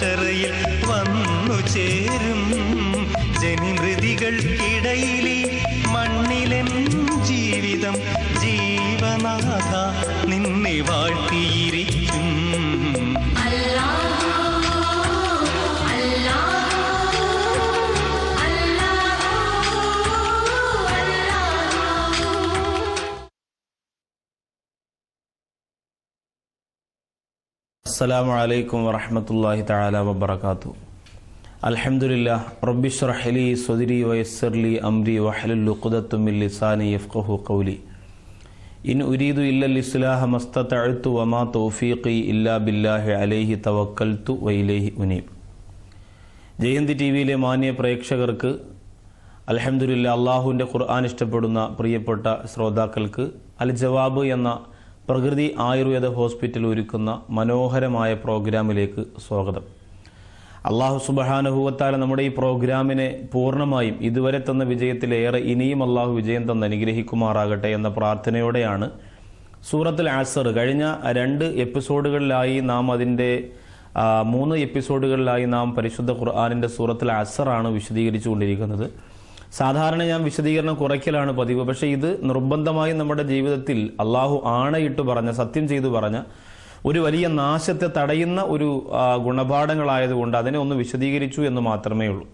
മഹ്ശറയിൽ വന്നു ചേരും. ജനിമൃതികൾക്കിടയിലെ മണ്ണിലെൻ ജീവിതം ജീവനാഥ നിന്നെ വാഴ്ത്തിയിരിക്കും. അസ്സലാമു അലൈക്കും വറഹ്മത്തുള്ളാഹി തആല വബറകാതുഹു. അൽഹംദുലില്ലാഹ് റബ്ബി ശ്റഹ് ലി സ്വദ്രി വയസ്സിർ ലി അംരി വഹ്ലുൽ ഉഖ്ദത്തും മിൻ ലിസാനി യഫ്ഖഹു ഖൗലി. ഇൻ ഉരീദു ഇല്ലൽ ഇസ്ലാഹ മസ്തതഅതു വമാ തൗഫീഖി ഇല്ലാ ബില്ലാഹി അലൈഹി തവക്കൽതു വഇലൈഹി ഉനീബ്. ജയന്തി ടിവിയിലെ മാന്യ പ്രേക്ഷകർക്ക് അൽഹംദുലില്ലാഹ് അല്ലാഹുവിൻ്റെ ഖുർആൻ ഇഷ്ടപ്പെടുന്ന പ്രിയപ്പെട്ട ശ്രോതാക്കൾക്ക് അൽ ജവാബ് എന്ന പ്രകൃതി ആയുർവേദ ഹോസ്പിറ്റൽ ഒരുക്കുന്ന മനോഹരമായ പ്രോഗ്രാമിലേക്ക് സ്വാഗതം. അള്ളാഹു സുബ്ഹാനഹു വ തആല നമ്മുടെ ഈ പ്രോഗ്രാമിനെ പൂർണ്ണമായും ഇതുവരെ തന്ന വിജയത്തിലേറെ ഇനിയും അള്ളാഹു വിജയം തന്ന് അനുഗ്രഹിക്കുമാറാകട്ടെ എന്ന പ്രാർത്ഥനയോടെയാണ് സൂറത്തുൽ അസ്ർ കഴിഞ്ഞ 2 എപ്പിസോഡുകളിലായി നാം അതിൻ്റെ 3 എപ്പിസോഡുകളിലായി നാം പരിശുദ്ധ ഖുർആനിൻ്റെ സൂറത്തുൽ അസ്റാണ് വിശദീകരിച്ചു കൊണ്ടിരിക്കുന്നത്. സാധാരണ ഞാൻ വിശദീകരണം കുറയ്ക്കലാണ് പതിവ്. പക്ഷേ ഇത് നിർബന്ധമായും നമ്മുടെ ജീവിതത്തിൽ അള്ളാഹു ആണയിട്ട് പറഞ്ഞ, സത്യം ചെയ്തു പറഞ്ഞ ഒരു വലിയ നാശത്തെ തടയുന്ന ഒരു ഗുണപാഠങ്ങളായതുകൊണ്ട് അതിനെ ഒന്ന് വിശദീകരിച്ചു എന്ന് മാത്രമേ ഉള്ളൂ.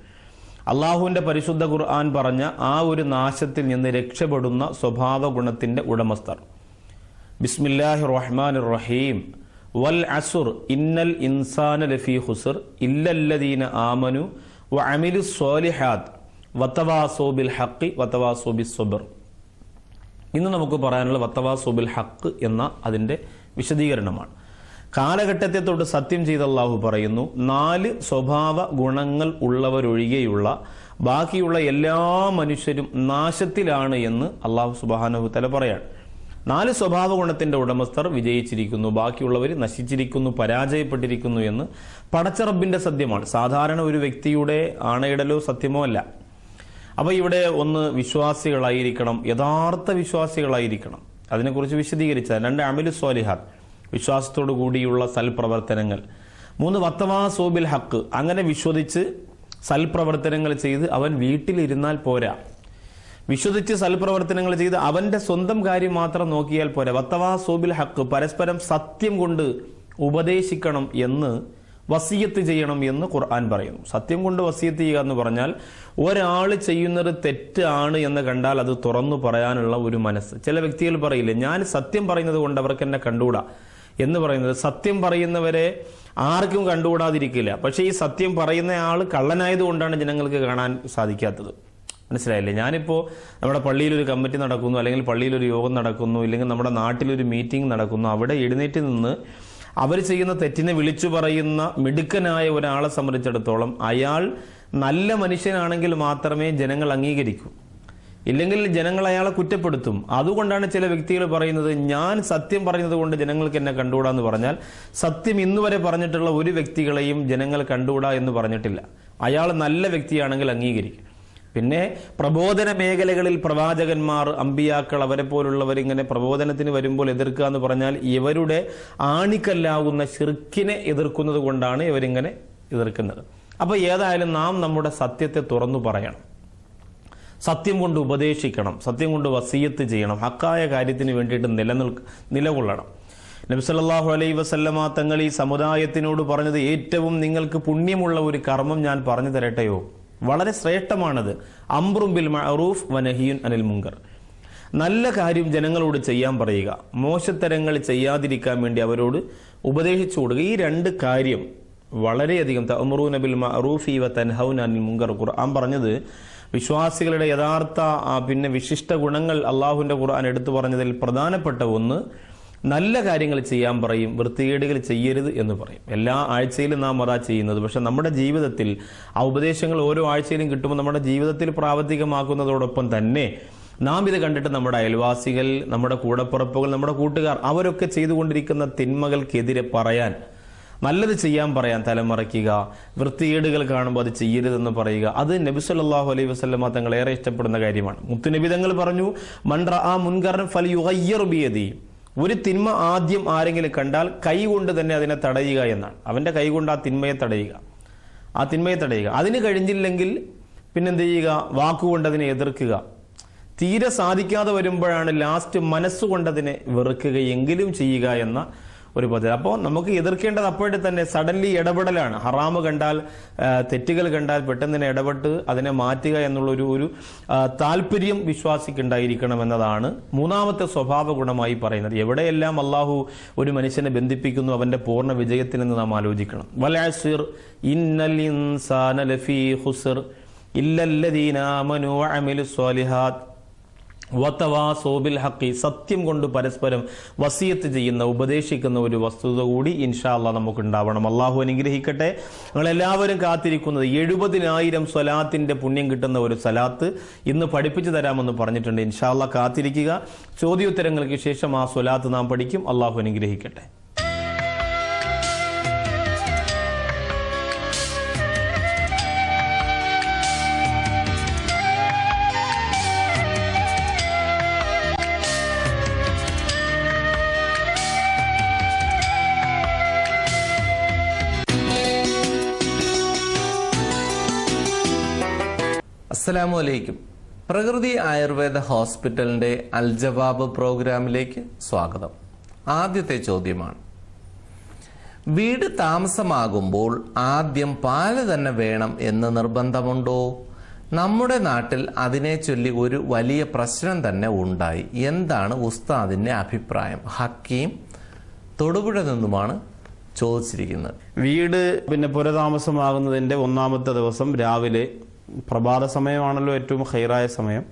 അള്ളാഹുവിൻ്റെ പരിശുദ്ധ ഖുർആൻ പറഞ്ഞ ആ ഒരു നാശത്തിൽ നിന്ന് രക്ഷപ്പെടുന്ന സ്വഭാവ ഗുണത്തിൻ്റെ ഉടമസ്ഥർ. ബിസ്മില്ലാഹിർ റഹ്മാനിർ റഹീം. വൽ അസ്ർ ഇന്നൽ ഇൻസാന ലഫീ ഖുസ്ർ ഇല്ലല്ലദീന ആമനു വഅമിലുസ് സ്വാലിഹാത്ത് വതവാസോ ബിൽ ഹഖ് വതവാസോ ബിസ് സബ്ർ. ഇന്ന് നമുക്ക് പറയാനുള്ള വതവാസോ ബിൽ ഹഖ് എന്ന അതിൻ്റെ വിശദീകരണമാണ്. കാലഘട്ടത്തെ തൊട്ട് സത്യം ചെയ്ത അള്ളാഹു പറയുന്നു, 4 സ്വഭാവ ഗുണങ്ങൾ ഉള്ളവരൊഴികെയുള്ള ബാക്കിയുള്ള എല്ലാ മനുഷ്യരും നാശത്തിലാണ് എന്ന് അള്ളാഹു സുബ്ഹാനഹു വ തആല പറയാണ്. 4 സ്വഭാവ ഗുണത്തിന്റെ ഉടമസ്ഥർ വിജയിച്ചിരിക്കുന്നു, ബാക്കിയുള്ളവർ നശിച്ചിരിക്കുന്നു, പരാജയപ്പെട്ടിരിക്കുന്നു എന്ന് പടച്ച റബ്ബിന്റെ സത്യമാണ്. സാധാരണ ഒരു വ്യക്തിയുടെ ആണയിടലോ സത്യമോ അല്ല. അപ്പോൾ ഇവിടെ ഒന്ന് വിശ്വാസികളായിരിക്കണം, യഥാർത്ഥ വിശ്വാസികളായിരിക്കണം. അതിനെക്കുറിച്ച് വിശദീകരിച്ച 2 അമലു സ്വാലിഹാത്ത്, വിശ്വാസത്തോടു കൂടിയുള്ള സൽപ്രവർത്തനങ്ങൾ. 3 വത്തവാസോ ബിൽ ഹഖ്, അങ്ങനെ വിശ്വസിച്ച് സൽപ്രവർത്തനങ്ങൾ ചെയ്ത് അവൻ വീട്ടിലിരുന്നാൽ പോരാ. വിശ്വസിച്ച് സൽപ്രവർത്തനങ്ങൾ ചെയ്ത് അവന്റെ സ്വന്തം കാര്യം മാത്രം നോക്കിയാൽ പോരാ. വത്തവാസോ ബിൽ ഹഖ്, പരസ്പരം സത്യം കൊണ്ട് ഉപദേശിക്കണം എന്ന്, വസിയത്ത് ചെയ്യണം എന്ന് ഖുർആൻ പറയുന്നു. സത്യം കൊണ്ട് വസിയത്ത് ചെയ്യുക എന്ന് പറഞ്ഞാൽ ഒരാൾ ചെയ്യുന്നത് തെറ്റാണ് എന്ന് കണ്ടാൽ അത് തുറന്നു പറയാനുള്ള ഒരു മനസ്സ്. ചില വ്യക്തികൾ പറയില്ലേ, ഞാൻ സത്യം പറയുന്നത് കൊണ്ട് അവർക്ക് എന്നെ കണ്ടുകൂടാ എന്ന് പറയുന്നത്. സത്യം പറയുന്നവരെ ആർക്കും കണ്ടുകൂടാതിരിക്കില്ല. പക്ഷേ ഈ സത്യം പറയുന്ന ആൾ കള്ളനായതുകൊണ്ടാണ് ജനങ്ങൾക്ക് കാണാൻ സാധിക്കാത്തത്. മനസ്സിലായില്ലേ? ഞാനിപ്പോൾ നമ്മുടെ പള്ളിയിലൊരു കമ്മിറ്റി നടക്കുന്നു, അല്ലെങ്കിൽ പള്ളിയിലൊരു യോഗം നടക്കുന്നു, ഇല്ലെങ്കിൽ നമ്മുടെ നാട്ടിലൊരു മീറ്റിംഗ് നടക്കുന്നു. അവിടെ എഴുന്നേറ്റ് നിന്ന് അവർ ചെയ്യുന്ന തെറ്റിനെ വിളിച്ചു പറയുന്ന മിടുക്കനായ ഒരാളെ സംബന്ധിച്ചിടത്തോളം അയാൾ നല്ല മനുഷ്യനാണെങ്കിൽ മാത്രമേ ജനങ്ങൾ അംഗീകരിക്കൂ, ഇല്ലെങ്കിൽ ജനങ്ങൾ അയാളെ കുറ്റപ്പെടുത്തും. അതുകൊണ്ടാണ് ചില വ്യക്തികൾ പറയുന്നത്, ഞാൻ സത്യം പറയുന്നത് കൊണ്ട് ജനങ്ങൾക്ക് എന്നെ കണ്ടുകൂടാന്ന് പറഞ്ഞാൽ സത്യം ഇന്നുവരെ പറഞ്ഞിട്ടുള്ള ഒരു വ്യക്തികളെയും ജനങ്ങൾ കണ്ടുകൂടാ എന്ന് പറഞ്ഞിട്ടില്ല. അയാൾ നല്ല വ്യക്തിയാണെങ്കിൽ അംഗീകരിക്കും. പിന്നെ പ്രബോധന മേഖലകളിൽ പ്രവാചകന്മാർ, അമ്പിയാക്കൾ, അവരെ പോലുള്ളവർ ഇങ്ങനെ പ്രബോധനത്തിന് വരുമ്പോൾ എതിർക്കുക എന്ന് പറഞ്ഞാൽ ഇവരുടെ ആണിക്കല്ലാകുന്ന ശിർക്കിനെ എതിർക്കുന്നത് കൊണ്ടാണ് ഇവരിങ്ങനെ എതിർക്കുന്നത്. അപ്പോൾ ഏതായാലും നാം നമ്മുടെ സത്യത്തെ തുറന്നു പറയണം, സത്യം കൊണ്ട് ഉപദേശിക്കണം, സത്യം കൊണ്ട് വസിയത്ത് ചെയ്യണം, ഹക്കായ കാര്യത്തിന് വേണ്ടിയിട്ട് നിലകൊള്ളണം. നബി സല്ലല്ലാഹു അലൈഹി വസല്ലമ തങ്ങൾ ഈ സമുദായത്തിനോട് പറഞ്ഞത്, ഏറ്റവും നിങ്ങൾക്ക് പുണ്യമുള്ള ഒരു കർമ്മം ഞാൻ പറഞ്ഞു തരട്ടെയോ? വളരെ ശ്രേഷ്ഠമാണത്. അംറും ബിൽ മഅറൂഫ് വനഹിയുൻ അനിൽ മുങ്കർ. നല്ല കാര്യം ജനങ്ങളോട് ചെയ്യാൻ പറയുക, മോശത്തരങ്ങൾ ചെയ്യാതിരിക്കാൻ വേണ്ടി അവരോട് ഉപദേശിച്ചു കൊടുക്കുക. ഈ 2 കാര്യം വളരെയധികം, തഅ്മുറൂന ബിൽ മഅറൂഫി വതൻഹൗന അനിൽ മുങ്കർ, ഖുർആൻ പറഞ്ഞത് വിശ്വാസികളുടെ യഥാർത്ഥ വിശിഷ്ട ഗുണങ്ങൾ അള്ളാഹുവിൻ്റെ ഖുർആൻ എടുത്തു പറഞ്ഞതിൽ പ്രധാനപ്പെട്ട ഒന്ന് നല്ല കാര്യങ്ങൾ ചെയ്യാൻ പറയും, വൃത്തികേടുകൾ ചെയ്യരുത് എന്ന് പറയും. എല്ലാ ആഴ്ചയിലും നാം അതാ ചെയ്യുന്നത്. പക്ഷെ നമ്മുടെ ജീവിതത്തിൽ ആ ഉപദേശങ്ങൾ ഓരോ ആഴ്ചയിലും കിട്ടുമ്പോൾ നമ്മുടെ ജീവിതത്തിൽ പ്രാവർത്തികമാക്കുന്നതോടൊപ്പം തന്നെ നാം ഇത് കണ്ടിട്ട് നമ്മുടെ അയൽവാസികൾ, നമ്മുടെ കൂടപ്പുറപ്പുകൾ, നമ്മുടെ കൂട്ടുകാർ അവരൊക്കെ ചെയ്തുകൊണ്ടിരിക്കുന്ന തിന്മകൾക്കെതിരെ പറയാൻ, നല്ലത് ചെയ്യാൻ പറയാൻ തലമറയ്ക്കുക, വൃത്തികേടുകൾ കാണുമ്പോൾ അത് ചെയ്യരുതെന്ന് പറയുക. അത് നബി സല്ലല്ലാഹു അലൈഹി വസല്ലമ തങ്ങൾ ഏറെ ഇഷ്ടപ്പെടുന്ന കാര്യമാണ്. മുത്തുനബി തങ്ങൾ പറഞ്ഞു, മൻ റഅ മുൻകറൻ ഫൽയുഗയ്യിർ ബിയദിഹി, ഒരു തിന്മ ആദ്യം ആരെങ്കിലും കണ്ടാൽ കൈ കൊണ്ട് തന്നെ അതിനെ തടയുക എന്നാണ്. അവന്റെ കൈ കൊണ്ട് ആ തിന്മയെ തടയുക. അതിന് കഴിഞ്ഞില്ലെങ്കിൽ പിന്നെന്ത് ചെയ്യുക? വാക്കുകൊണ്ട് അതിനെ എതിർക്കുക. തീരെ സാധിക്കാതെ വരുമ്പോഴാണ് ലാസ്റ്റ് മനസ്സുകൊണ്ടതിനെ വെറുക്കുകയെങ്കിലും ചെയ്യുക എന്ന ഒരു പദ്ധതി. അപ്പോൾ നമുക്ക് എതിർക്കേണ്ടത് അപ്പോഴേ തന്നെ സഡൻലി ഇടപെടലാണ്. ഹറാമ് കണ്ടാൽ, തെറ്റുകൾ കണ്ടാൽ പെട്ടെന്ന് തന്നെ ഇടപെട്ട് അതിനെ മാറ്റുക എന്നുള്ള ഒരു താല്പര്യം വിശ്വാസിക്കുണ്ടായിരിക്കണം എന്നതാണ് മൂന്നാമത്തെ സ്വഭാവ ഗുണമായി പറയുന്നത്. എവിടെയെല്ലാം അള്ളാഹു ഒരു മനുഷ്യനെ ബന്ധിപ്പിക്കുന്നു അവന്റെ പൂർണ്ണ വിജയത്തിൽ നിന്ന് നാം ആലോചിക്കണം. വൽ അസ്ർ ഇന്നൽ ഇൻസാന ലഫീ ഖുസ്ർ ഇല്ലല്ലദീന ആമനൂ വഅമിലുസ് സ്വാലിഹാത്ത് വതവാസൗ ബിൽ ഹഖ്. സത്യം കൊണ്ട് പരസ്പരം വസിയത്ത് ചെയ്യുന്ന, ഉപദേശിക്കുന്ന ഒരു വസ്തുത കൂടി ഇൻഷാ അല്ലാഹ് നമുക്ക് ഉണ്ടാവണം. അള്ളാഹു അനുഗ്രഹിക്കട്ടെ. ഞങ്ങളെല്ലാവരും കാത്തിരിക്കുന്നത് 70,000 സ്വലാത്തിന്റെ പുണ്യം കിട്ടുന്ന ഒരു സലാത്ത് ഇന്ന് പഠിപ്പിച്ചു തരാമെന്ന് പറഞ്ഞിട്ടുണ്ട്. ഇൻഷാ അല്ലാഹ് കാത്തിരിക്കുക. ചോദ്യോത്തരങ്ങൾക്ക് ശേഷം ആ സ്വലാത്ത് നാം പഠിക്കും. അള്ളാഹു അനുഗ്രഹിക്കട്ടെ. അസ്സലാമു അലൈക്കും. പ്രകൃതി ആയുർവേദ ഹോസ്പിറ്റലിന്റെ അൽ ജവാബ് പ്രോഗ്രാമിലേക്ക് സ്വാഗതം. ആദ്യത്തെ ചോദ്യമാണ്: വീട് താമസമാകുമ്പോൾ ആദ്യം പാല് തന്നെ വേണം എന്ന് നിർബന്ധമുണ്ടോ? നമ്മുടെ നാട്ടിൽ അതിനെ ചൊല്ലി ഒരു വലിയ പ്രശ്നം തന്നെ ഉണ്ടായി. എന്താണ് ഉസ്താദിന്റെ അഭിപ്രായം? ഹക്കീം തൊടുപുഴ നിന്നുമാണ് ചോദിച്ചിരിക്കുന്നത്. വീട് പുനതാമസമാകുന്നതിന്റെ ഒന്നാമത്തെ ദിവസം രാവിലെ, പ്രഭാത സമയമാണല്ലോ ഏറ്റവും ഹൈറായ സമയം.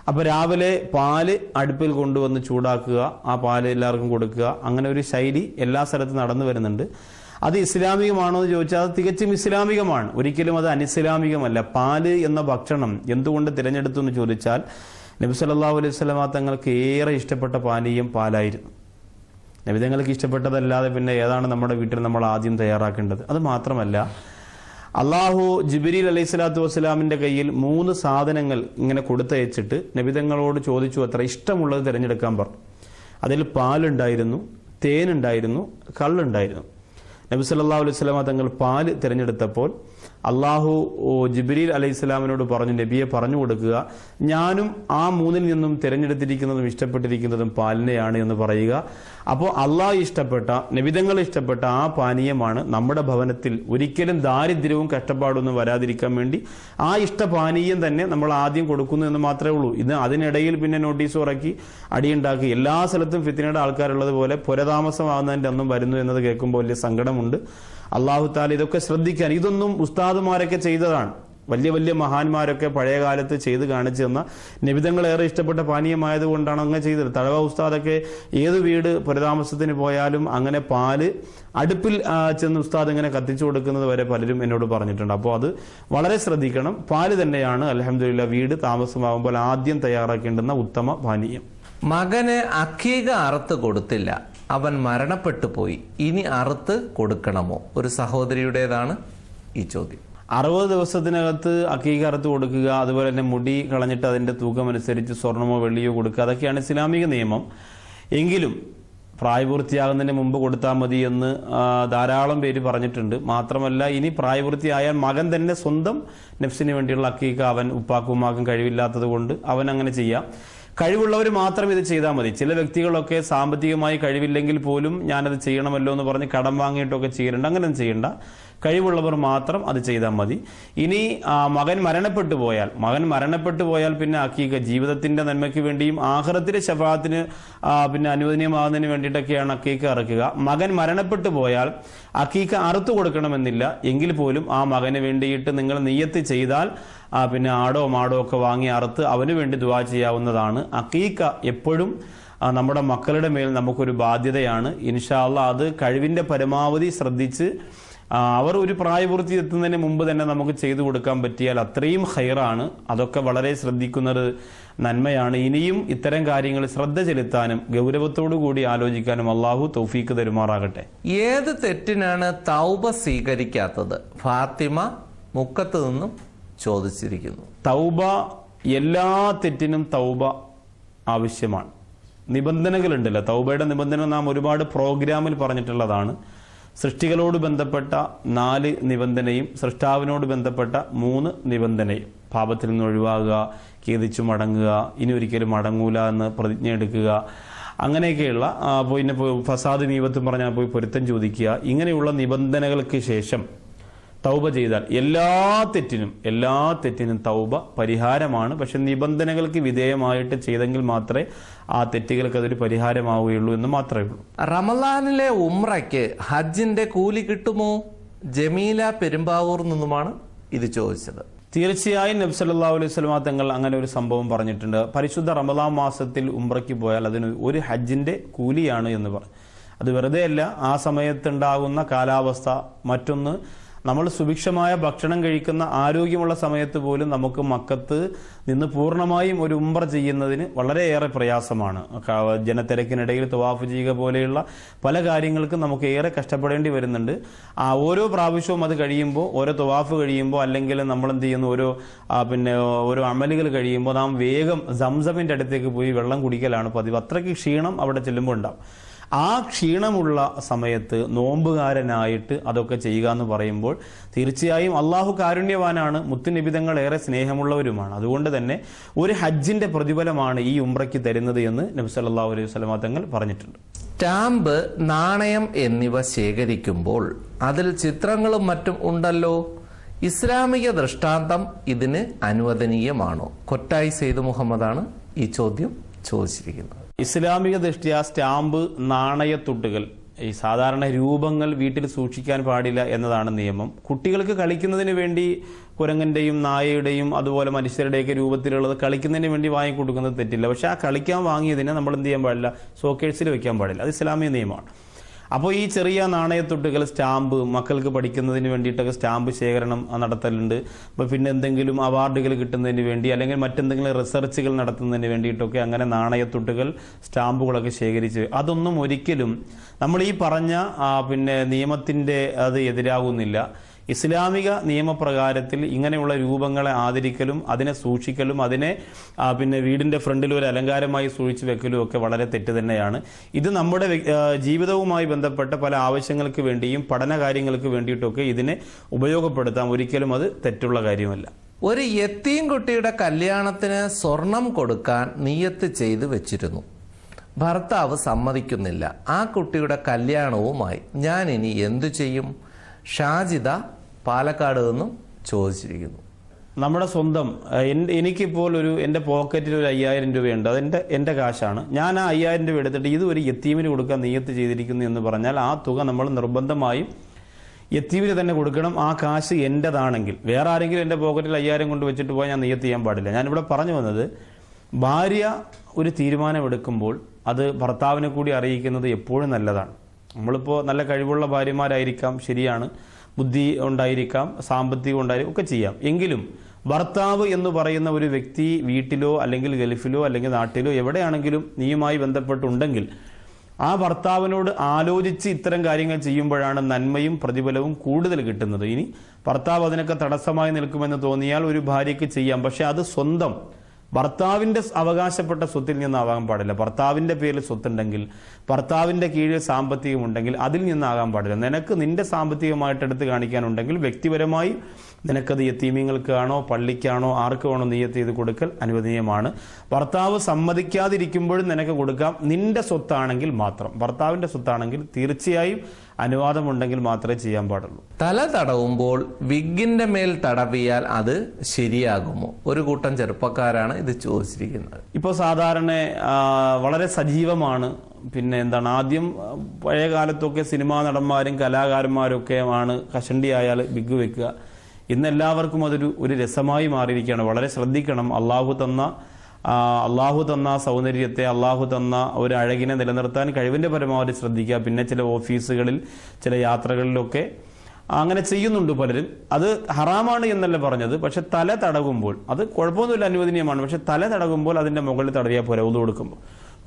അപ്പോൾ രാവിലെ പാല് അടുപ്പിൽ കൊണ്ടുവന്ന് ചൂടാക്കുക, ആ പാല് എല്ലാവർക്കും കൊടുക്കുക. അങ്ങനെ ഒരു ശൈലി എല്ലാ സ്ഥലത്തും നടന്നു വരുന്നുണ്ട്. അത് ഇസ്ലാമികമാണോ എന്ന് ചോദിച്ചാൽ അത് തികച്ചും ഇസ്ലാമികമാണ്. ഒരിക്കലും അത് അനിസ്ലാമികമല്ല. പാല് എന്ന ഭക്ഷണം എന്തുകൊണ്ട് തിരഞ്ഞെടുത്തു എന്ന് ചോദിച്ചാൽ നബി സല്ലല്ലാഹു അലൈഹി വസല്ലമ തങ്ങൾക്ക് ഏറെ ഇഷ്ടപ്പെട്ട പാനീയം പാലായിരുന്നു. നബി തങ്ങൾക്ക് ഇഷ്ടപ്പെട്ടതല്ലാതെ പിന്നെ ഏതാണ് നമ്മുടെ വീട്ടിൽ നമ്മൾ ആദ്യം തയ്യാറാക്കേണ്ടത്? അത് മാത്രമല്ല, അള്ളാഹു ജിബ്രീൽ അലൈഹി സ്വലാത്തു വസ്സലാമിന്റെ കയ്യിൽ 3 സാധനങ്ങൾ ഇങ്ങനെ കൊടുത്തയച്ചിട്ട് നബിതങ്ങളോട് ചോദിച്ചു അത്ര ഇഷ്ടമുള്ളത് തിരഞ്ഞെടുക്കാൻ പറഞ്ഞു. അതിൽ പാലുണ്ടായിരുന്നു, തേനുണ്ടായിരുന്നു, കള്ളുണ്ടായിരുന്നു. നബി സല്ലല്ലാഹു അലൈഹി വസല്ലമ തങ്ങൾ പാല് തിരഞ്ഞെടുത്തപ്പോൾ അള്ളാഹു ജിബ്രീൽ അലൈഹി സ്വലാമിനോട് പറഞ്ഞു, നബിയെ പറഞ്ഞു കൊടുക്കുക, ഞാനും ആ 3-ൽ നിന്നും തിരഞ്ഞെടുത്തിരിക്കുന്നതും ഇഷ്ടപ്പെട്ടിരിക്കുന്നതും പാലിനെയാണ് എന്ന് പറയുക. അപ്പോൾ അള്ളാഹു ഇഷ്ടപ്പെട്ട, നബിതങ്ങൾ ഇഷ്ടപ്പെട്ട ആ പാനീയമാണ് നമ്മുടെ ഭവനത്തിൽ ഒരിക്കലും ദാരിദ്ര്യവും കഷ്ടപ്പാടൊന്നും വരാതിരിക്കാൻ വേണ്ടി ആ ഇഷ്ടപാനീയം തന്നെ നമ്മൾ ആദ്യം കൊടുക്കുന്നു എന്ന് മാത്രമേ ഉള്ളൂ. ഇത് അതിനിടയിൽ പിന്നെ നോട്ടീസ് ഇറക്കി അടിയുണ്ടാക്കി എല്ലാ സ്ഥലത്തും ഫിത്നയുടെ ആൾക്കാരുള്ളത് പോലെ പുനതാമസമാകുന്നതിൻ്റെ അന്നും വരുന്നു എന്നത് കേൾക്കുമ്പോൾ വലിയ സങ്കടമുണ്ട്. അള്ളാഹു താല ഇതൊക്കെ ശ്രദ്ധിക്കാൻ. ഇതൊന്നും ഉസ്താദുമാരൊക്കെ ചെയ്തതാണ്. വലിയ വലിയ മഹാന്മാരൊക്കെ പഴയ കാലത്ത് ചെയ്ത് കാണിച്ചു തന്ന, നബിതങ്ങൾ ഏറെ ഇഷ്ടപ്പെട്ട പാനീയമായതുകൊണ്ടാണ് അങ്ങനെ ചെയ്തത്. തഴവ ഉസ്താദൊക്കെ ഏത് വീട് പുനതാമസത്തിന് പോയാലും അങ്ങനെ പാല് അടുപ്പിൽ ചെന്ന് ഉസ്താദ് ഇങ്ങനെ കത്തിച്ചു കൊടുക്കുന്നത് വരെ പലരും എന്നോട് പറഞ്ഞിട്ടുണ്ട്. അപ്പോൾ അത് വളരെ ശ്രദ്ധിക്കണം. പാല് തന്നെയാണ് അൽഹംദുലില്ലാ വീട് താമസമാകുമ്പോൾ ആദ്യം തയ്യാറാക്കേണ്ടുന്ന ഉത്തമ പാനീയം. മകന് അഖീഖ അറുത്ത് കൊടുത്തില്ല, അവൻ മരണപ്പെട്ടു പോയി, ഇനി അറുത്ത് കൊടുക്കണമോ? ഒരു സഹോദരിയുടേതാണ് ഈ ചോദ്യം. 60 ദിവസത്തിനകത്ത് അഖീഖ അറുത്ത് കൊടുക്കുക, അതുപോലെ തന്നെ മുടി കളഞ്ഞിട്ട് അതിന്റെ തൂക്കം അനുസരിച്ച് സ്വർണമോ വെള്ളിയോ കൊടുക്കുക, അതൊക്കെയാണ് ഇസ്ലാമിക നിയമം. എങ്കിലും പ്രായപൂർത്തിയാകുന്നതിന് മുമ്പ് കൊടുത്താൽ മതി എന്ന് ധാരാളം പേര് പറഞ്ഞിട്ടുണ്ട്. മാത്രമല്ല, ഇനി പ്രായപൂർത്തിയായാൽ മകൻ തന്നെ സ്വന്തം നഫ്സിന് വേണ്ടിയുള്ള അഖീഖ അവൻ ഉപ്പാക്കും ഉമ്മാക്കും കഴിവില്ലാത്തത് കൊണ്ട് അവൻ അങ്ങനെ ചെയ്യാം. കഴിവുള്ളവർ മാത്രം ഇത് ചെയ്താൽ മതി. ചില വ്യക്തികളൊക്കെ സാമ്പത്തികമായി കഴിവില്ലെങ്കിൽ പോലും ഞാനത് ചെയ്യണമല്ലോ എന്ന് പറഞ്ഞ് കടം വാങ്ങിയിട്ടൊക്കെ ചെയ്യലുണ്ട്. അങ്ങനെ ചെയ്യണ്ട. കഴിവുള്ളവർ മാത്രം അത് ചെയ്താൽ മതി. ഇനി മകൻ മരണപ്പെട്ടു പോയാൽ പിന്നെ അഖീഖ ജീവിതത്തിന്റെ നന്മയ്ക്ക് വേണ്ടിയും ആഖിറത്തിലെ ശഫാഅത്തിന് പിന്നെ അനുവദനീയമാകുന്നതിന് വേണ്ടിയിട്ടൊക്കെയാണ് അഖീഖ അറുക്കുക. മകൻ മരണപ്പെട്ടു പോയാൽ അഖീഖ അറുത്തു കൊടുക്കണമെന്നില്ല. എങ്കിൽ പോലും ആ മകന് വേണ്ടിയിട്ട് നിങ്ങൾ നിയ്യത്ത് ചെയ്താൽ പിന്നെ ആടോ മാടോ ഒക്കെ വാങ്ങി അറുത്ത് അവന് വേണ്ടി ദുആ ചെയ്യാവുന്നതാണ്. അഖീഖ എപ്പോഴും നമ്മുടെ മക്കളുടെ മേൽ നമുക്കൊരു ബാധ്യതയാണ്. ഇൻഷാ അല്ലാഹ് അത് കഴിവിന്റെ പരമാവധി ശ്രദ്ധിച്ച് അവർ ഒരു പ്രായപൂർത്തി എത്തുന്നതിന് മുമ്പ് തന്നെ നമുക്ക് ചെയ്തു കൊടുക്കാൻ പറ്റിയാൽ അത്രയും ഖൈറാണ്. അതൊക്കെ വളരെ ശ്രദ്ധിക്കുന്നത് നന്മയാണ്. ഇനിയും ഇത്തരം കാര്യങ്ങൾ ശ്രദ്ധ ചെലുത്താനും ഗൗരവത്തോടു കൂടി ആലോചിക്കാനും അള്ളാഹു തൗഫീക്ക് തരുമാറാകട്ടെ. ഏത് തെറ്റിനാണ് തൗബ സ്വീകരിക്കാത്തത്? ഫാത്തിമ മുക്കത്ത് നിന്നും ചോദിച്ചിരിക്കുന്നു. തൗബ, എല്ലാ തെറ്റിനും തൗബ ആവശ്യമാണ്. നിബന്ധനകളുണ്ടല്ലോ. തൗബയുടെ നിബന്ധന നാം ഒരുപാട് പ്രോഗ്രാമിൽ പറഞ്ഞിട്ടുള്ളതാണ്. സൃഷ്ടികളോട് ബന്ധപ്പെട്ട 4 നിബന്ധനയും സൃഷ്ടാവിനോട് ബന്ധപ്പെട്ട 3 നിബന്ധനയും. പാപത്തിൽ നിന്ന് ഒഴിവാകുക, ഖേദിച്ചു മടങ്ങുക, ഇനി ഒരിക്കലും മടങ്ങൂല എന്ന് പ്രതിജ്ഞ എടുക്കുക, അങ്ങനെയൊക്കെയുള്ള പിന്നെ ഫസാദ് നീവത്തും പറഞ്ഞാൽ പോയി പൊരുത്തം ചോദിക്കുക. ഇങ്ങനെയുള്ള നിബന്ധനകൾക്ക് ശേഷം തൗബ ചെയ്താൽ എല്ലാ തെറ്റിനും തൗബ പരിഹാരമാണ്. പക്ഷെ നിബന്ധനകൾക്ക് വിധേയമായിട്ട് ചെയ്തെങ്കിൽ മാത്രമേ ആ തെറ്റുകൾക്ക് അതൊരു പരിഹാരമാവുകയുള്ളൂ എന്ന് മാത്രമേ ഉള്ളൂ. റമളാനിലെ ഉംറയ്ക്ക് ഹജ്ജിന്റെ കൂലി കിട്ടുമോ? ജമീല പെരുമ്പാവൂർ നിന്നുമാണ് ഇത് ചോദിച്ചത്. തീർച്ചയായും നബി സല്ലല്ലാഹു അലൈഹി വസല്ലം തങ്ങൾ അങ്ങനെ ഒരു സംഭവം പറഞ്ഞിട്ടുണ്ട്. പരിശുദ്ധ റമളാൻ മാസത്തിൽ ഉംറയ്ക്ക് പോയാൽ അതിന് ഒരു ഹജ്ജിന്റെ കൂലിയാണ് എന്ന് പറഞ്ഞു. അത് വെറുതെ അല്ല, ആ സമയത്തുണ്ടാകുന്ന കാലാവസ്ഥ, മറ്റൊന്ന് നമ്മൾ സുഭിക്ഷമായ ഭക്ഷണം കഴിക്കുന്ന ആരോഗ്യമുള്ള സമയത്ത് പോലും നമുക്ക് മക്കത്ത് നിന്ന് പൂർണ്ണമായും ഒരു ഉംറ ചെയ്യുന്നതിന് വളരെയേറെ പ്രയാസമാണ്. ജനത്തിരക്കിനിടയിൽ തവാഫ് ചെയ്യുക പോലെയുള്ള പല കാര്യങ്ങൾക്കും നമുക്ക് ഏറെ കഷ്ടപ്പെടേണ്ടി വരുന്നുണ്ട്. ഓരോ പ്രാവശ്യവും അത് കഴിയുമ്പോൾ, ഓരോ തവാഫ് കഴിയുമ്പോൾ, അല്ലെങ്കിൽ നമ്മൾ എന്ത് ചെയ്യുന്നു, ഓരോ അമലുകൾ കഴിയുമ്പോൾ നാം വേഗം സംസമിന്റെ അടുത്തേക്ക് പോയി വെള്ളം കുടിക്കലാണ് പതിവ്. അത്രയ്ക്ക് ക്ഷീണം അവിടെ ചെല്ലുമ്പോൾ ഉണ്ടാവും. ആ ക്ഷീണമുള്ള സമയത്ത് നോമ്പുകാരനായിട്ട് അതൊക്കെ ചെയ്യുക എന്ന് പറയുമ്പോൾ തീർച്ചയായും അള്ളാഹു കാരുണ്യവാനാണ്, മുത്തുനിബിതങ്ങൾ ഏറെ സ്നേഹമുള്ളവരുമാണ്. അതുകൊണ്ട് തന്നെ ഒരു ഹജ്ജിന്റെ പ്രതിഫലമാണ് ഈ ഉംറയ്ക്ക് തരുന്നത് എന്ന് നബി സല്ലല്ലാഹു അലൈഹി വസല്ലം തങ്ങൾ പറഞ്ഞിട്ടുണ്ട്. സ്റ്റാമ്പ്, നാണയം എന്നിവ ശേഖരിക്കുമ്പോൾ അതിൽ ചിത്രങ്ങളും മറ്റും ഉണ്ടല്ലോ. ഇസ്ലാമിക ദൃഷ്ടാന്തം ഇതിന് അനുവദനീയമാണോ? കൊറ്റായി സെയ്ദ് മുഹമ്മദാണ് ഈ ചോദ്യം ചോദിച്ചിരിക്കുന്നത്. ഇസ്ലാമിക ദൃഷ്ട്യാ സ്റ്റാമ്പ്, നാണയത്തുട്ടുകൾ, ഈ സാധാരണ രൂപങ്ങൾ വീട്ടിൽ സൂക്ഷിക്കാൻ പാടില്ല എന്നതാണ് നിയമം. കുട്ടികൾക്ക് കളിക്കുന്നതിന് വേണ്ടി കുരങ്ങന്റെയും നായയുടെയും അതുപോലെ മനുഷ്യരുടെയൊക്കെ രൂപത്തിലുള്ളത് കളിക്കുന്നതിന് വേണ്ടി വാങ്ങിക്കൊടുക്കുന്നത് തെറ്റില്ല. പക്ഷെ ആ കളിക്കാൻ വാങ്ങിയതിനെ നമ്മൾ എന്ത് ചെയ്യാൻ പാടില്ല? ഷോക്കേഴ്സിൽ വെക്കാൻ പാടില്ല. അത് ഇസ്ലാമിക നിയമമാണ്. അപ്പോൾ ഈ ചെറിയ നാണയത്തുട്ടുകൾ, സ്റ്റാമ്പ്, മക്കൾക്ക് പഠിക്കുന്നതിന് വേണ്ടിയിട്ടൊക്കെ സ്റ്റാമ്പ് ശേഖരണം നടത്തലുണ്ട്. അപ്പോൾ പിന്നെ എന്തെങ്കിലും അവാർഡുകൾ കിട്ടുന്നതിന് വേണ്ടി, അല്ലെങ്കിൽ മറ്റെന്തെങ്കിലും റിസർച്ചുകൾ നടത്തുന്നതിന് വേണ്ടിയിട്ടൊക്കെ അങ്ങനെ നാണയത്തുട്ടുകൾ, സ്റ്റാമ്പുകളൊക്കെ ശേഖരിച്ച്, അതൊന്നും ഒരിക്കലും നമ്മൾ ഈ പറഞ്ഞ നിയമത്തിൻ്റെ അത് എതിരാകുന്നില്ല. ഇസ്ലാമിക നിയമപ്രകാരത്തിൽ ഇങ്ങനെയുള്ള രൂപങ്ങളെ ആദരിക്കലും അതിനെ സൂക്ഷിക്കലും അതിനെ വീടിന്റെ ഫ്രണ്ടിൽ ഒരു അലങ്കാരമായി സൂക്ഷിച്ചു വെക്കലും ഒക്കെ വളരെ തെറ്റ് തന്നെയാണ്. ഇത് നമ്മുടെ ജീവിതവുമായി ബന്ധപ്പെട്ട പല ആവശ്യങ്ങൾക്ക് വേണ്ടിയും പഠന കാര്യങ്ങൾക്ക് വേണ്ടിയിട്ടൊക്കെ ഇതിനെ ഉപയോഗപ്പെടുത്താം. ഒരിക്കലും അത് തെറ്റുള്ള കാര്യമല്ല. ഒരു യത്തീം കുട്ടിയുടെ കല്യാണത്തിന് സ്വർണം കൊടുക്കാൻ നിയ്യത്ത് ചെയ്ത് വെച്ചിരുന്നു. ഭർത്താവ് സമ്മതിക്കുന്നില്ല. ആ കുട്ടിയുടെ കല്യാണവുമായി ഞാൻ ഇനി എന്തു ചെയ്യും? ഷാജിദ പാലക്കാട് നിന്നും ചോദിച്ചിരിക്കുന്നു. നമ്മുടെ സ്വന്തം എനിക്കിപ്പോൾ എൻ്റെ പോക്കറ്റിൽ ഒരു 5000 രൂപയുണ്ട്. എൻ്റെ കാശാണ്. ഞാൻ ആ 5000 രൂപ എടുത്തിട്ട് ഇത് ഒരു യത്തീമിന് കൊടുക്കാൻ നിയ്യത്ത് ചെയ്തിരിക്കുന്നു എന്ന് പറഞ്ഞാൽ ആ തുക നമ്മൾ നിർബന്ധമായും യത്തീമിന് തന്നെ കൊടുക്കണം. ആ കാശ് എൻ്റെതാണെങ്കിൽ. വേറെ ആരെങ്കിലും എൻ്റെ പോക്കറ്റിൽ 5000 കൊണ്ട് വെച്ചിട്ട് പോയാൽ ഞാൻ നിയ്യത്ത് ചെയ്യാൻ പാടില്ല. ഞാനിവിടെ പറഞ്ഞു വന്നത്, ഭാര്യ ഒരു തീരുമാനമെടുക്കുമ്പോൾ അത് ഭർത്താവിനെ കൂടി അറിയിക്കുന്നത് എപ്പോഴും നല്ലതാണ്. നമ്മളിപ്പോൾ നല്ല കഴിവുള്ള ഭാര്യമാരായിരിക്കാം, ശരിയാണ്, ബുദ്ധി ഉണ്ടായിരിക്കാം, സാമ്പത്തികം ഉണ്ടായിരിക്കും, ഒക്കെ ചെയ്യാം. എങ്കിലും ഭർത്താവ് എന്ന് പറയുന്ന ഒരു വ്യക്തി വീട്ടിലോ അല്ലെങ്കിൽ ഗൾഫിലോ അല്ലെങ്കിൽ നാട്ടിലോ എവിടെയാണെങ്കിലും നീയുമായി ബന്ധപ്പെട്ടുണ്ടെങ്കിൽ ആ ഭർത്താവിനോട് ആലോചിച്ച് ഇത്തരം കാര്യങ്ങൾ ചെയ്യുമ്പോഴാണ് നന്മയും പ്രതിഫലവും കൂടുതൽ കിട്ടുന്നത്. ഇനി ഭർത്താവ് അതിനൊക്കെ തടസ്സമായി നിൽക്കുമെന്ന് തോന്നിയാൽ ഒരു ഭാര്യയ്ക്ക് ചെയ്യാം. പക്ഷെ അത് സ്വന്തം ഭർത്താവിന്റെ അവകാശപ്പെട്ട സ്വത്തിൽ നിന്നാകാൻ പാടില്ല. ഭർത്താവിന്റെ പേരിൽ സ്വത്തുണ്ടെങ്കിൽ, ഭർത്താവിന്റെ കീഴിൽ സാമ്പത്തികമുണ്ടെങ്കിൽ അതിൽ നിന്നാകാൻ പാടില്ല. നിനക്ക് നിന്റെ സാമ്പത്തികമായിട്ട് എടുത്ത് കാണിക്കാനുണ്ടെങ്കിൽ വ്യക്തിപരമായി നിനക്കത് യത്തീമീങ്ങൾക്കാണോ പള്ളിക്കാണോ ആർക്ക് വേണോ നിയ്യത്ത് ചെയ്ത് കൊടുക്കൽ അനുവദനീയമാണ്. ഭർത്താവ് സമ്മതിക്കാതിരിക്കുമ്പോഴും നിനക്ക് കൊടുക്കാം, നിന്റെ സ്വത്താണെങ്കിൽ മാത്രം. ഭർത്താവിന്റെ സ്വത്താണെങ്കിൽ തീർച്ചയായും അനുവാദമുണ്ടെങ്കിൽ മാത്രമേ ചെയ്യാൻ പാടുള്ളൂ. തല തടവുമ്പോൾ വിഗിന്റെ മേൽ തടവിയാൽ അത് ശരിയാകുമോ? ഒരു കൂട്ടം ചെറുപ്പക്കാരാണ് ഇത് ചോദിച്ചിരിക്കുന്നത്. ഇപ്പോൾ സാധാരണ വളരെ സജീവമാണ്. ആദ്യം പഴയ കാലത്തൊക്കെ സിനിമാ നടന്മാരും കലാകാരന്മാരും ഒക്കെയാണ് കഷണ്ടി ആയാൽ വിഗ് വെക്കുക. ഇന്ന് എല്ലാവർക്കും ഒരു രസമായി മാറിയിരിക്കുകയാണ്. വളരെ ശ്രദ്ധിക്കണം. അള്ളാഹു തന്ന സൗന്ദര്യത്തെ, അള്ളാഹു തന്ന ഒരു അഴകിനെ നിലനിർത്താൻ കഴിവിന്റെ പരമാവധി ശ്രദ്ധിക്കുക. പിന്നെ ചില ഓഫീസുകളിൽ, ചില യാത്രകളിലൊക്കെ അങ്ങനെ ചെയ്യുന്നുണ്ട് പലരും. അത് ഹറാമാണ് എന്നല്ല പറഞ്ഞത്. പക്ഷെ തല തടകുമ്പോൾ അത് കുഴപ്പമൊന്നുമില്ല, അനുവദനീയമാണ്. പക്ഷെ തല തടകുമ്പോൾ അതിന്റെ മുകളിൽ തടവിയാൽ പോരാ.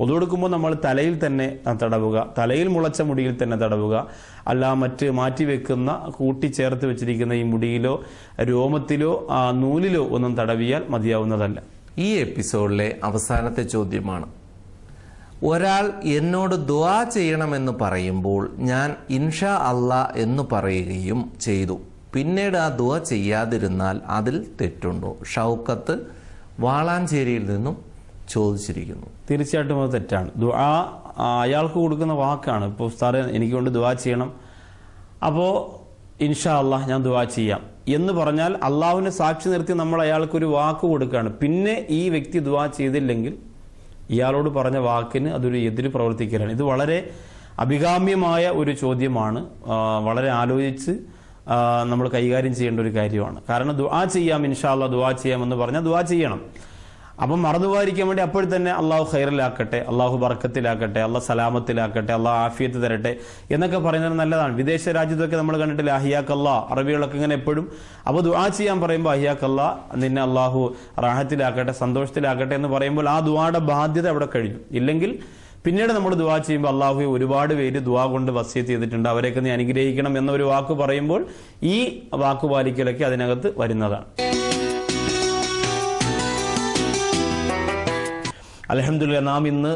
ഒതു കൊടുക്കുമ്പോൾ നമ്മൾ തലയിൽ തന്നെ തടവുക, തലയിൽ മുളച്ച മുടിയിൽ തന്നെ തടവുക. അല്ല മറ്റ് മാറ്റിവെക്കുന്ന കൂട്ടിച്ചേർത്ത് വെച്ചിരിക്കുന്ന ഈ മുടിയിലോ രോമത്തിലോ നൂലിലോ ഒന്നും തടവിയാൽ മതിയാവുന്നതല്ല. ഈ എപ്പിസോഡിലെ അവസാനത്തെ ചോദ്യമാണ്. ഒരാൾ എന്നോട് ദുആ ചെയ്യണമെന്ന് പറയുമ്പോൾ ഞാൻ ഇൻഷാ അല്ലാ എന്ന് പറയുകയും ചെയ്തു, പിന്നീട് ആ ദുആ ചെയ്യാതിരുന്നാൽ അതിൽ തെറ്റുണ്ടോ? ഷൗക്കത്ത് വാളാഞ്ചേരിയിൽ നിന്നും ചോദിച്ചിരിക്കുന്നു. തീർച്ചയായിട്ടും അത് തെറ്റാണ്. ദുആ അയാൾക്ക് കൊടുക്കുന്ന വാക്കാണ്. ഇപ്പോൾ ഉസ്താദേ എനിക്ക് കൊണ്ട് ദുആ ചെയ്യണം, അപ്പോൾ ഇൻഷാ അല്ലാഹ് ഞാൻ ദുആ ചെയ്യാം എന്ന് പറഞ്ഞാൽ അള്ളാഹുവിനെ സാക്ഷി നിർത്തി നമ്മൾ അയാൾക്കൊരു വാക്ക് കൊടുക്കുകയാണ്. പിന്നെ ഈ വ്യക്തി ദുആ ചെയ്തില്ലെങ്കിൽ ഇയാളോട് പറഞ്ഞ വാക്കിന് അതൊരു എതിര് പ്രവർത്തിക്കലാണ്. ഇത് വളരെ അഭികാമ്യമായ ഒരു ചോദ്യമാണ്. വളരെ ആലോചിച്ച് നമ്മൾ കൈകാര്യം ചെയ്യേണ്ട ഒരു കാര്യമാണ്. കാരണം ദുആ ചെയ്യാം, ഇൻഷാ അല്ലാഹ് ദുആ ചെയ്യാമെന്ന് പറഞ്ഞാൽ ദുആ ചെയ്യണം. അപ്പം മറന്നുപോയിരിക്കാൻ വേണ്ടി അപ്പോൾ തന്നെ അള്ളാഹു ഖൈറിലാക്കട്ടെ, അള്ളാഹു ബർക്കത്തിലാക്കട്ടെ, അള്ളാഹ് സലാമത്തിലാക്കട്ടെ, അള്ളാഹു ആഫിയത്ത് തരട്ടെ എന്നൊക്കെ പറയുന്നത് നല്ലതാണ്. വിദേശ രാജ്യത്തൊക്കെ നമ്മൾ കണ്ടിട്ടില്ല, അഹിയാക്കല്ലാ, അറബികളൊക്കെ ഇങ്ങനെ എപ്പോഴും. അപ്പോൾ ദുആ ചെയ്യാൻ പറയുമ്പോൾ അഹിയാക്കല്ലാ, നിന്നെ അള്ളാഹു റാഹത്തിലാക്കട്ടെ, സന്തോഷത്തിലാക്കട്ടെ എന്ന് പറയുമ്പോൾ ആ ദുആയുടെ ബാധ്യത അവിടെ കഴിഞ്ഞു. ഇല്ലെങ്കിൽ പിന്നീട് നമ്മൾ ദുആ ചെയ്യുമ്പോൾ അള്ളാഹുവെ ഒരുപാട് പേര് ദുആ കൊണ്ട് വസിയത്ത് ചെയ്തിട്ടുണ്ട്, അവരെയൊക്കെ നീ അനുഗ്രഹിക്കണം എന്നൊരു വാക്ക് പറയുമ്പോൾ ഈ വാക്കുപാലിക്കലൊക്കെ അതിനകത്ത് വരുന്നതാണ്. അൽഹംദുലില്ലാ, നാം ഇന്ന്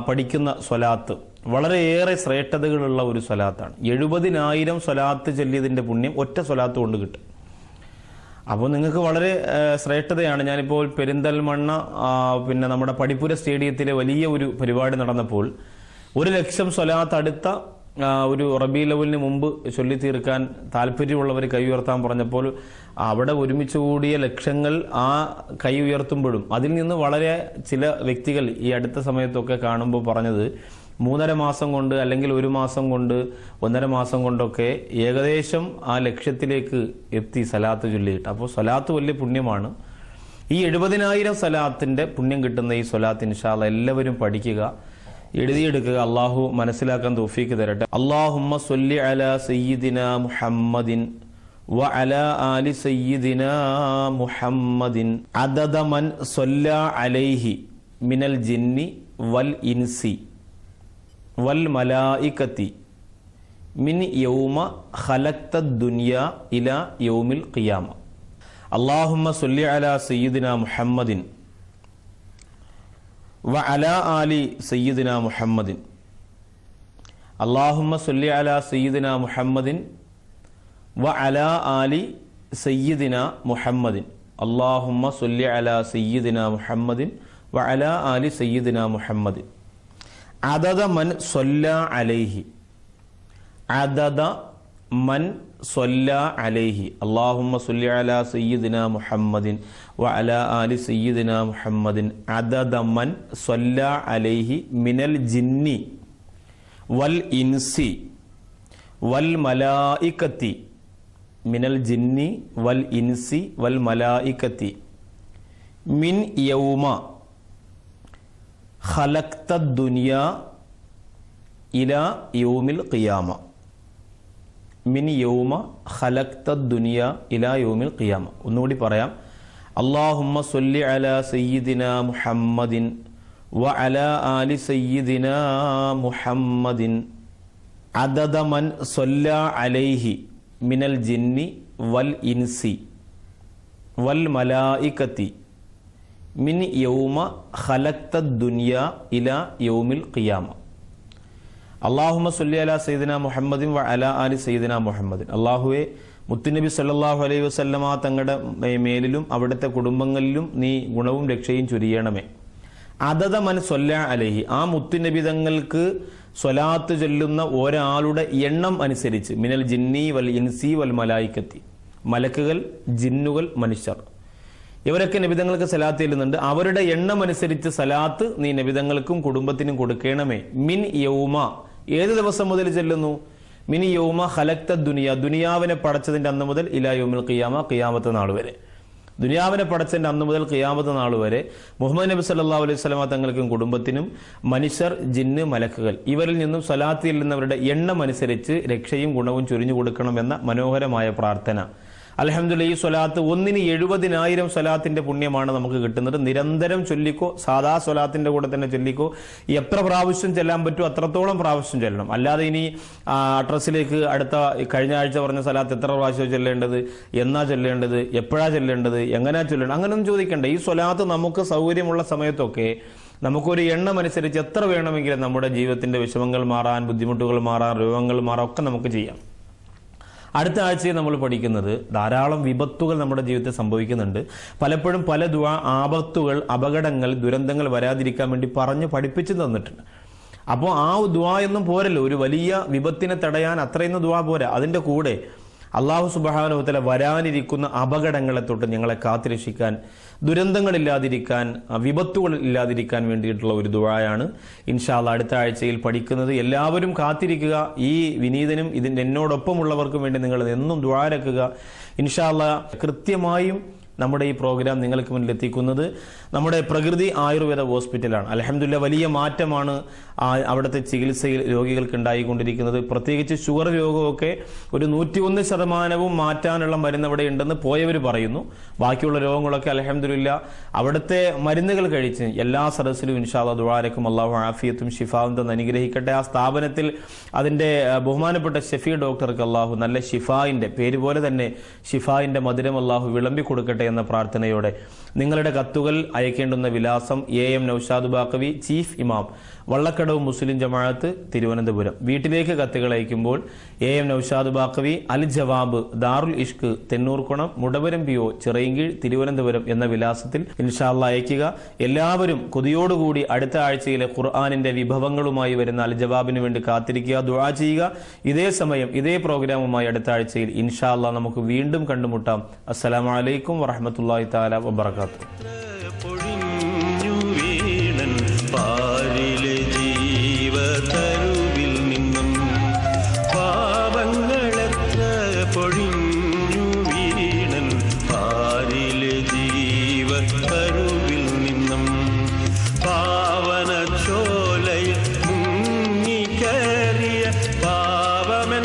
പഠിക്കുന്ന സ്വലാത്ത് വളരെയേറെ ശ്രേഷ്ഠതകളുള്ള ഒരു സ്വലാത്താണ്. 70,000 സ്വലാത്ത് ചൊല്ലിയതിൻ്റെ പുണ്യം ഒറ്റ സ്വലാത്ത് കൊണ്ട് കിട്ടും. അപ്പോൾ നിങ്ങൾക്ക് വളരെ ശ്രേഷ്ഠതയാണ്. ഞാനിപ്പോൾ പെരിന്തൽമണ്ണ പിന്നെ നമ്മുടെ പടിപ്പുര സ്റ്റേഡിയത്തിലെ വലിയ ഒരു പരിപാടി നടന്നപ്പോൾ 1,00,000 സ്വലാത്ത് അടുത്ത ഒരു റബീഉൽ അവ്വലിന് മുമ്പ് ചൊല്ലി തീർക്കാൻ താല്പര്യമുള്ളവർ കൈ ഉയർത്താൻ പറഞ്ഞപ്പോൾ അവിടെ ഒരുമിച്ച് കൂടിയ ലക്ഷങ്ങൾ ആ കൈ ഉയർത്തുമ്പോഴും അതിൽ നിന്ന് വളരെ ചില വ്യക്തികൾ ഈ അടുത്ത സമയത്തൊക്കെ കാണുമ്പോൾ പറഞ്ഞത് 3.5 മാസം കൊണ്ട് അല്ലെങ്കിൽ 1 മാസം കൊണ്ട് 1.5 മാസം കൊണ്ടൊക്കെ ഏകദേശം ആ ലക്ഷ്യത്തിലേക്ക് എത്തി സലാത്ത് ചൊല്ലിയിട്ട്. അപ്പോൾ സലാത്ത് വലിയ പുണ്യമാണ്. ഈ 70,000 സലാത്തിന്റെ പുണ്യം കിട്ടുന്ന ഈ സ്വലാത്ത് ഇൻഷാ അല്ലാഹ് എല്ലാവരും പഠിക്കുക, എഴുതിയെടുക്കുക. അള്ളാഹു മനസ്സിലാക്കാൻ തൗഫീക്ക് തരട്ടെ. അല്ലാഹുമ്മ സ്വല്ലി അലാ സയ്യിദിനാ മുഹമ്മദിൻ വ അലാ ആലി സയ്യിദിനാ മുഹമ്മദിൻ അദദ മൻ സ്വല്ലാ അലൈഹി മിനൽ ജിന്നി വൽ ഇൻസി വൽ മലായികത്തി മിൻ യൗമ ഖലഖ്തദ് ദുനിയാ ഇലാ യൗമിൽ ഖിയാമ. അല്ലാഹുമ്മ സ്വല്ലി അലാ സയ്യിദിനാ മുഹമ്മദിൻ വ അലാ ആലി സയ്യിദിനാ മുഹമ്മദിൻ. അല്ലാഹുമ്മ സ്വല്ലി അലാ സയ്യിദിനാ മുഹമ്മദിൻ വ അലാ ആലി സയ്യിദിനാ മുഹമ്മദിൻ. അല്ലാഹുമ്മ സ്വല്ലി അലാ സയ്യിദിനാ മുഹമ്മദിൻ വ അലാ ആലി സയ്യിദിനാ മുഹമ്മദിൻ അദദ മൻ സ്വല്ലാ അലൈഹി. അദദ മൻ സ്വല്ലാ അലൈഹി. അല്ലാഹുമ്മ സ്വല്ലി അലാ സയ്യിദിനാ മുഹമ്മദിൻ വ അലാ ആലി സയ്യിദിനാ മുഹമ്മദിൻ അദദ മൻ സ്വല്ലാ അലൈഹി മിനൽ ജിന്നി വൽ ഇൻസി വൽ മലായികത്തി മിനൽ ജിന്നി വൽ ഇൻസി വൽ മലായികത്തി മിൻ യൗമ ഖലഖ്തദ് ദുനിയാ ഇലാ യൗമിൽ ഖിയാമ. മിൻ യൗമ ഖലഖ്തദ് ദുനിയാ ഇലാ യൗമിൽ ഖിയാമ. ഒന്നുകൂടി പറയാം. അല്ലാഹുമ്മ സ്വല്ലി അലാ സയ്യിദിനാ മുഹമ്മദിൻ വ അലാ ആലി സയ്യിദിനാ മുഹമ്മദിൻ അദദ മൻ സ്വല്ലാ അലൈഹി മിനൽ ജിന്നി വൽ ഇൻസി വൽ മലായികത്തി മിൻ യൗമ ഖലഖ്തദ് ദുനിയാ ഇലാ യൗമിൽ ഖിയാമ. അല്ലാഹുമ്മ സ്വല്ലി അലാ സയ്യിദിനാ മുഹമ്മദിൻ വ അലാ ആലി സയ്യിദിനാ മുഹമ്മദിൻ. അല്ലാഹുവേ, മുത്തുനബി സല്ലല്ലാഹു അലൈഹി വസല്ലമ തങ്ങളുടെ മേലിലും അവിടുത്തെ കുടുംബങ്ങളിലും നീ ഗുണവും രക്ഷയും ചൊരിയണമേ. അദദ മൻ സ്വല്ലാ അലൈഹി, ആ മുത്തുനബി തങ്ങൾക്ക് സ്വലാത്ത് ചൊല്ലുന്ന ഒരാളുടെ എണ്ണം അനുസരിച്ച് മിനൽ ജിന്നി വൽ ഇൻസി വൽ മലായികത്തി, മലക്കുകൾ, ജിന്നുകൾ, മനുഷ്യർ, ഇവരൊക്കെ നബിതങ്ങൾക്ക് സലാത്ത് ചെല്ലുന്നുണ്ട്. അവരുടെ എണ്ണം അനുസരിച്ച് സലാത്ത് നീ നബിതങ്ങൾക്കും കുടുംബത്തിനും കൊടുക്കണമേ. മിൻ യൗമ, ഏത് ദിവസം മുതൽ ചെല്ലുന്നു? മിൻ യൗമ ഖലഖ്തദ് ദുനിയാ, ദുനിയാവിനെ പടച്ചതിന്റെ അന്ന് മുതൽ ഇലാ യൗമിൽ ഖിയാമ, ഖിയാമത്ത് നാൾ വരെ. ദുനിയാവിനെ പടച്ചതിന്റെ അന്ന് മുതൽ ഖിയാമത്ത് നാൾ വരെ മുഹമ്മദ് നബി സല്ലല്ലാഹു അലൈഹി വസല്ലമ തങ്ങൾക്കും കുടുംബത്തിനും മനുഷ്യർ, ജിന്ന്, മലക്കുകൾ ഇവരിൽ നിന്നും സലാത്ത് ചെല്ലുന്നവരുടെ എണ്ണം അനുസരിച്ച് രക്ഷയും ഗുണവും ചൊരിഞ്ഞു കൊടുക്കണമെന്ന മനോഹരമായ പ്രാർത്ഥന. അൽഹംദുലില്ലാഹ്, ഈ സ്വലാത്ത് ഒന്നിന് 70,000 സ്വലാത്തിന്റെ പുണ്യമാണ് നമുക്ക് കിട്ടുന്നത്. നിരന്തരം ചൊല്ലിക്കോ, സാധാ സ്വലാത്തിന്റെ കൂടെ തന്നെ ചൊല്ലിക്കോ. എത്ര പ്രാവശ്യം ചെല്ലാൻ പറ്റുമോ അത്രത്തോളം പ്രാവശ്യം ചെല്ലണം. അല്ലാതെ ഇനി അഡ്രസ്സിലേക്ക് അടുത്ത കഴിഞ്ഞ ആഴ്ച പറഞ്ഞ സ്വലാത്ത് എത്ര പ്രാവശ്യം ചെല്ലേണ്ടത്, എന്നാ ചൊല്ലേണ്ടത്, എപ്പോഴാ ചൊല്ലേണ്ടത്, എങ്ങനെയാ ചൊല്ലേണ്ടത്, അങ്ങനെയൊന്നും ചോദിക്കണ്ട. ഈ സ്വലാത്ത് നമുക്ക് സൗകര്യമുള്ള സമയത്തൊക്കെ നമുക്കൊരു എണ്ണം അനുസരിച്ച് എത്ര വേണമെങ്കിലും നമ്മുടെ ജീവിതത്തിന്റെ വിഷമങ്ങൾ മാറാൻ, ബുദ്ധിമുട്ടുകൾ മാറാൻ, രോഗങ്ങൾ മാറാൻ ഒക്കെ നമുക്ക് ചെയ്യാം. അടുത്ത ആഴ്ചയിൽ നമ്മൾ പഠിക്കുന്നത് ധാരാളം വിപത്തുകൾ നമ്മുടെ ജീവിതത്തിൽ സംഭവിക്കുന്നുണ്ട്. പലപ്പോഴും പല ആപത്തുകൾ, അപകടങ്ങൾ, ദുരന്തങ്ങൾ വരാതിരിക്കാൻ വേണ്ടി പറഞ്ഞ് പഠിപ്പിച്ചു തന്നിട്ടുണ്ട്. അപ്പോൾ ആ ദുആ ഒന്നും പോരല്ലോ, ഒരു വലിയ വിപത്തിനെ തടയാൻ അത്രയൊന്നും ദുആ പോരാ. അതിന്റെ കൂടെ അല്ലാഹു സുബ്ഹാനഹു വ തആല വരാനിരിക്കുന്ന അപകടങ്ങളെ തൊട്ട് ഞങ്ങളെ കാത്തുരക്ഷിക്കാൻ, ദുരന്തങ്ങളില്ലാതിരിക്കാൻ, വിപത്തുകൾ ഇല്ലാതിരിക്കാൻ വേണ്ടിയിട്ടുള്ള ഒരു ദുആയാണ് ഇൻഷാ അല്ലാഹ് അടുത്ത ആഴ്ചയിൽ പഠിക്കുന്നത്. എല്ലാവരും കാത്തിരിക്കുക. ഈ വിനീതനും എന്നോടൊപ്പമുള്ളവർക്കും വേണ്ടി നിങ്ങൾ എന്നും ദുആ രക്കുക. ഇൻഷാ അല്ലാഹ് കൃത്യമായും നമ്മുടെ ഈ പ്രോഗ്രാം നിങ്ങൾക്ക് മുന്നിൽ എത്തിക്കുന്നത് നമ്മുടെ പ്രകൃതി ആയുർവേദ ഹോസ്പിറ്റലാണ്. അൽഹംദുലില്ലാഹ് വലിയ മാറ്റമാണ് അവിടുത്തെ ചികിത്സയിൽ രോഗികൾക്ക് ഉണ്ടായിക്കൊണ്ടിരിക്കുന്നത്. പ്രത്യേകിച്ച് ഷുഗർ രോഗമൊക്കെ ഒരു 101% മാറ്റാനുള്ള മരുന്ന് അവിടെ ഉണ്ടെന്ന് പോയവർ പറയുന്നു. ബാക്കിയുള്ള രോഗങ്ങളൊക്കെ അൽഹംദുലില്ലാഹ് അവിടുത്തെ മരുന്നുകൾ കഴിച്ച് എല്ലാ സദസ്സിലും ഇൻഷാ അല്ലാഹ് ദുആരക്കും അല്ലാഹു ആഫിയത്തും ഷിഫാവും തന്ന് അനുഗ്രഹിക്കട്ടെ. ആ സ്ഥാപനത്തിൽ അതിന്റെ ബഹുമാനപ്പെട്ട ഷഫീ ഡോക്ടർക്ക് അല്ലാഹു നല്ല ഷിഫായിന്റെ പേര് പോലെ തന്നെ ഷിഫായിന്റെ മധുരം അല്ലാഹു വിളമ്പി കൊടുക്കട്ടെ എന്ന പ്രാർത്ഥനയോടെ നിങ്ങളുടെ കത്തുകൾ അയക്കേണ്ടുന്ന വിലാസം AM നൗഷാദ് ബാക്കവി, ചീഫ് ഇമാം, വള്ളക്കടവ് മുസ്ലിം ജമാഅത്ത്, തിരുവനന്തപുരം. വീട്ടിലേക്ക് കത്തുകൾ അയക്കുമ്പോൾ AM Naushad Baqavi, Al Jawab, Darul Ishq, Thennoorkonam, മുടവരം PO, Chirayinkeezhu, Thiruvananthapuram എന്ന വിലാസത്തിൽ ഇൻഷാ അല്ലാഹ് അയക്കുക. എല്ലാവരും കൊതിയോടുകൂടി അടുത്ത ആഴ്ചയിലെ ഖുർആനിന്റെ വിഭവങ്ങളുമായി വരുന്ന അൽ ജവാബിന് വേണ്ടി കാത്തിരിക്കുക, ദുആ ചെയ്യുക. ഇതേ സമയം ഇതേ പ്രോഗ്രാമുമായി അടുത്ത ആഴ്ചയിൽ ഇൻഷാ അല്ലാഹ് നമുക്ക് വീണ്ടും കണ്ടുമുട്ടാം. അസ്സലാമു അലൈക്കും വറഹ്മത്തുള്ളാഹി തആല വബറകാതുഹു. പൊഴിഞ്ഞു വീണൻ പാരിലെ ജീവതരുവിൽ നിന്നും പാപങ്ങളെത്ര പൊഴിഞ്ഞു വീണൻ പാരിലെ ജീവതരു